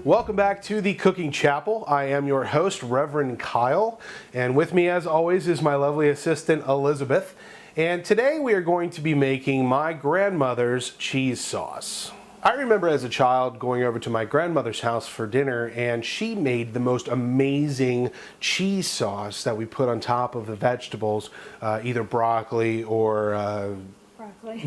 Welcome back to the Cooking Chapel. I am your host, Reverend Kyle, and with me as always is my lovely assistant, Elizabeth. And today we are going to be making my grandmother's cheese sauce. I remember as a child going over to my grandmother's house for dinner, and she made the most amazing cheese sauce that we put on top of the vegetables, either broccoli or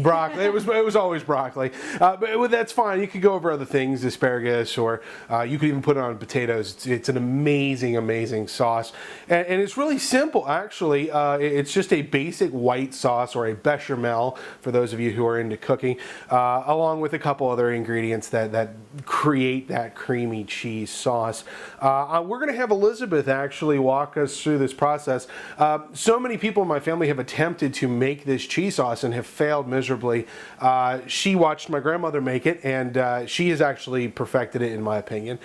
broccoli. It was always broccoli, but that's fine. You could go over other things, asparagus, or you could even put it on potatoes. It's an amazing sauce, and it's really simple actually. It's just a basic white sauce or a bechamel for those of you who are into cooking, along with a couple other ingredients that create that creamy cheese sauce. We're going to have Elizabeth actually walk us through this process. So many people in my family have attempted to make this cheese sauce and have failed miserably. She watched my grandmother make it, and she has actually perfected it, in my opinion,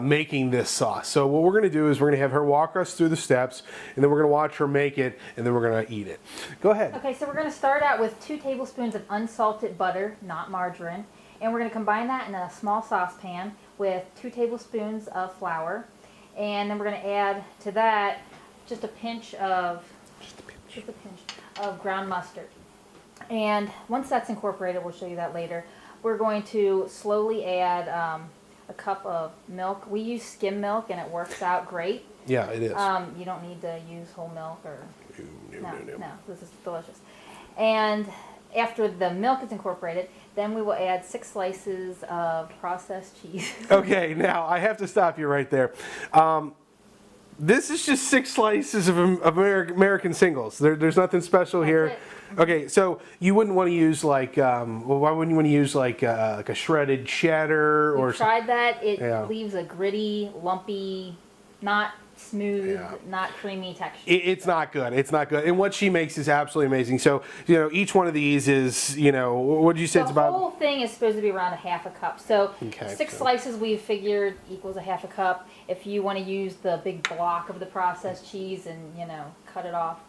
making this sauce. So what we're going to do is we're going to have her walk us through the steps, and then we're going to watch her make it, and then we're going to eat it. Go ahead. Okay, so we're going to start out with 2 tablespoons of unsalted butter, not margarine, and we're going to combine that in a small saucepan with 2 tablespoons of flour, and then we're going to add to that just a pinch of ground mustard. And once that's incorporated, we'll show you that later, we're going to slowly add a cup of milk. We use skim milk and it works out great. Yeah, it is. You don't need to use whole milk or... No, this is delicious. And after the milk is incorporated, then we will add 6 slices of processed cheese. Okay, now I have to stop you right there. This is just 6 slices of American singles. There's nothing special here. Okay, so you wouldn't want to use like, why wouldn't you want to use like a shredded cheddar or? We tried that. It leaves a gritty, lumpy, not smooth, not creamy texture. It's not good. It's not good. And what she makes is absolutely amazing. So, each one of these is, what did you say it's about? The whole thing is supposed to be around a half a cup. So 6 slices we figured equals a half a cup. If you want to use the big block of the processed cheese and, cut it off,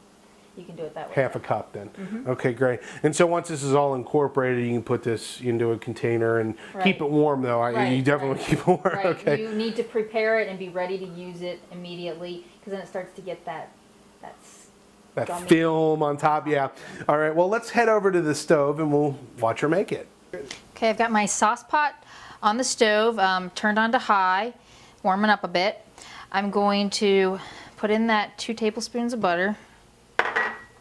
you can do it that way. Half a cup then. Okay, great. And so once this is all incorporated, you can put this into a container and keep it warm though. You definitely want to keep it warm. Right. Okay. You need to prepare it and be ready to use it immediately, because then it starts to get that film on top. Yeah. All right. Well, let's head over to the stove and we'll watch her make it. Okay, I've got my sauce pot on the stove, turned on to high, warming up a bit. I'm going to put in that 2 tablespoons of butter.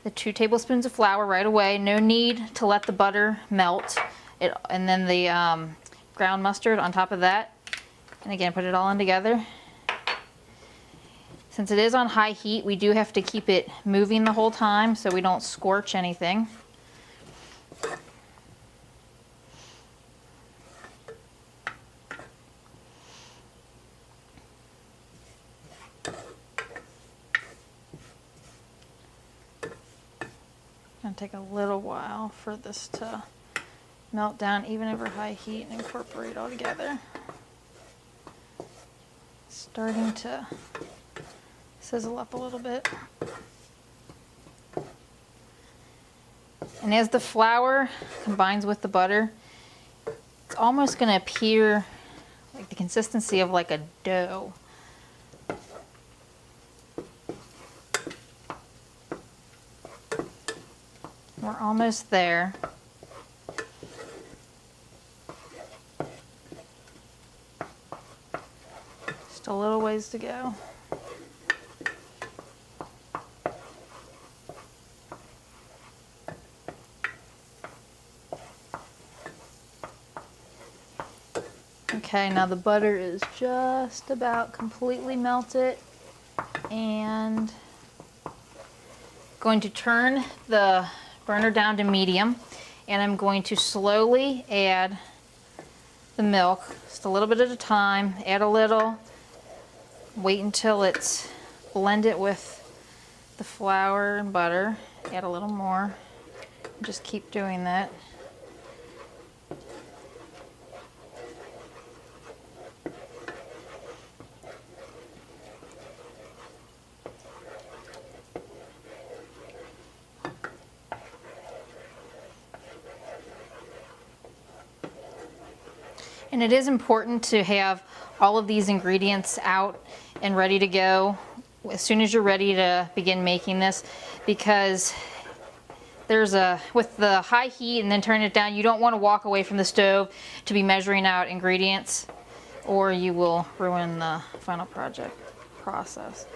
The 2 tablespoons of flour right away. No need to let the butter melt. And then the ground mustard on top of that. And again, put it all in together. Since it is on high heat, we do have to keep it moving the whole time so we don't scorch anything. It's going to take a little while for this to melt down even over high heat and incorporate all together. Starting to sizzle up a little bit. And as the flour combines with the butter, it's almost going to appear like the consistency of like a dough. We're almost there. Just a little ways to go. Okay, now the butter is just about completely melted, and going to turn the burner down to medium, and I'm going to slowly add the milk, just a little bit at a time. Add a little, wait until it's blended with the flour and butter. Add a little more, just keep doing that. And it is important to have all of these ingredients out and ready to go as soon as you're ready to begin making this, because with the high heat and then turn it down, you don't want to walk away from the stove to be measuring out ingredients, or you will ruin the final project process.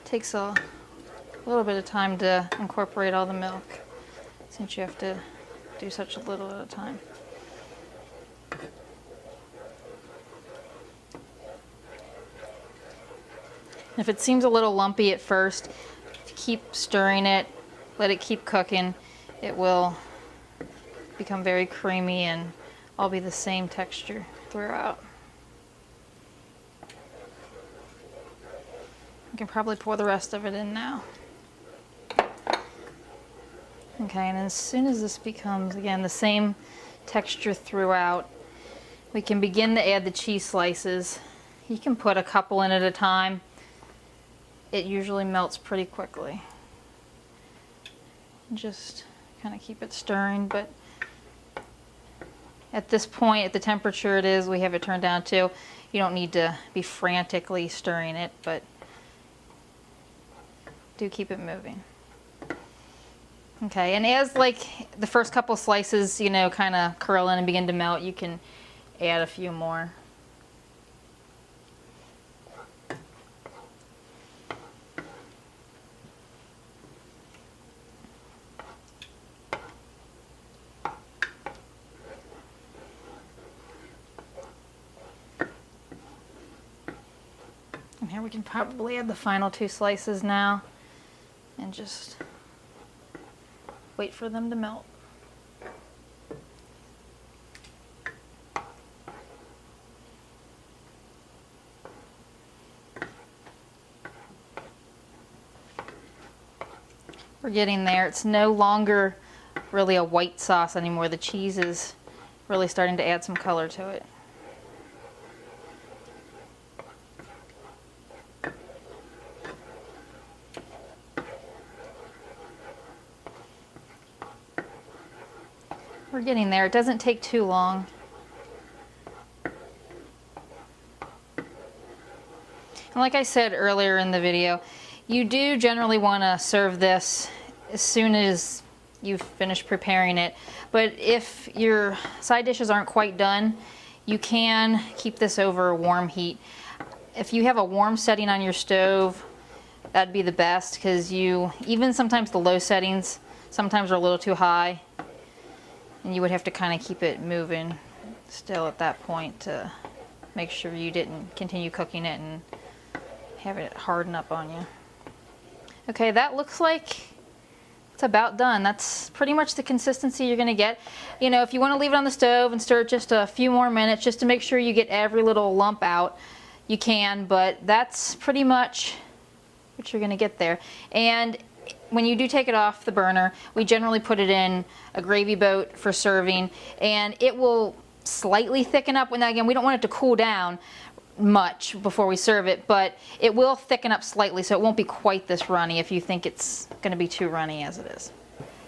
Takes a little bit of time to incorporate all the milk, since you have to do such a little at a time. If it seems a little lumpy at first, keep stirring it, let it keep cooking. It will become very creamy and all be the same texture throughout. You can probably pour the rest of it in now. Okay, and as soon as this becomes, again, the same texture throughout, we can begin to add the cheese slices. You can put a couple in at a time. It usually melts pretty quickly. Just kind of keep it stirring, but at this point, at the temperature it is, we have it turned down to, you don't need to be frantically stirring it, but do keep it moving. Okay, and as like the first couple slices, you know, kind of curl in and begin to melt, you can add a few more. And here we can probably add the final 2 slices now and just wait for them to melt. We're getting there. It's no longer really a white sauce anymore. The cheese is really starting to add some color to it. We're getting there. It doesn't take too long. And like I said earlier in the video, you do generally want to serve this as soon as you've finished preparing it. But if your side dishes aren't quite done, you can keep this over a warm heat. If you have a warm setting on your stove, that'd be the best, because even sometimes the low settings sometimes are a little too high. And you would have to kind of keep it moving still at that point to make sure you didn't continue cooking it and have it harden up on you. Okay, that looks like it's about done. That's pretty much the consistency you're going to get. You know, if you want to leave it on the stove and stir it just a few more minutes just to make sure you get every little lump out, you can, but that's pretty much what you're going to get there. And when you do take it off the burner, we generally put it in a gravy boat for serving, and it will slightly thicken up. Now again, we don't want it to cool down much before we serve it, but it will thicken up slightly, so it won't be quite this runny if you think it's going to be too runny as it is.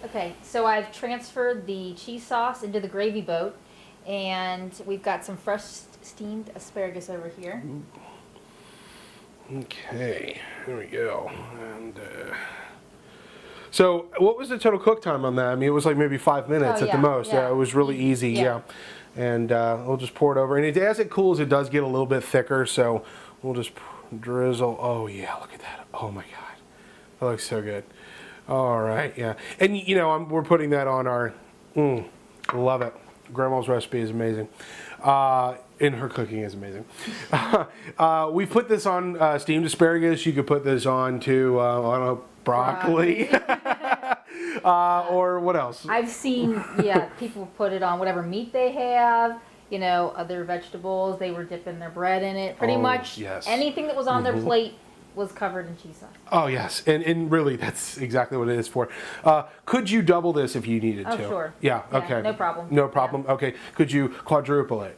Okay, so I've transferred the cheese sauce into the gravy boat, and we've got some fresh steamed asparagus over here. Okay, there we go. And so what was the total cook time on that? I mean, it was like maybe 5 minutes at the most. Yeah, it was really easy. Yeah. And we'll just pour it over. And as it cools, it does get a little bit thicker. So we'll just drizzle. Oh, yeah, look at that. Oh, my God. That looks so good. All right, yeah. And, you know, we're putting that on our, love it. Grandma's recipe is amazing. And her cooking is amazing. We put this on steamed asparagus. You could put this on to, I don't know, broccoli. Or what else? I've seen, people put it on whatever meat they have, you know, other vegetables. They were dipping their bread in it. Pretty much anything that was on their plate was covered in cheese sauce. Oh, yes. And really, that's exactly what it is for. Could you double this if you needed to? Oh, sure. Yeah, okay. No problem. No problem. Okay. Could you quadruple it?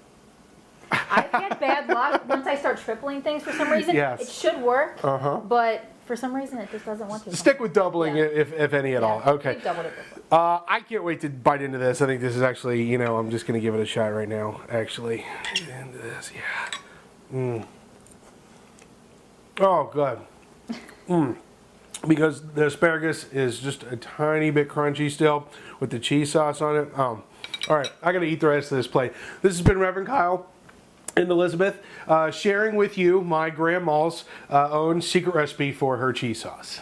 I've had bad luck. Once I start tripling things for some reason, Yes. it should work, Uh-huh. but for some reason it just doesn't want to. Stick with doubling Yeah. if any at all. Yeah, Okay. we've doubled it before. I can't wait to bite into this. I think this is actually, you know, I'm just going to give it a shot right now, actually. Into this, yeah. Oh, good. Because the asparagus is just a tiny bit crunchy still with the cheese sauce on it. All right, I got to eat the rest of this plate. This has been Reverend Kyle and Elizabeth sharing with you my grandma's own secret recipe for her cheese sauce.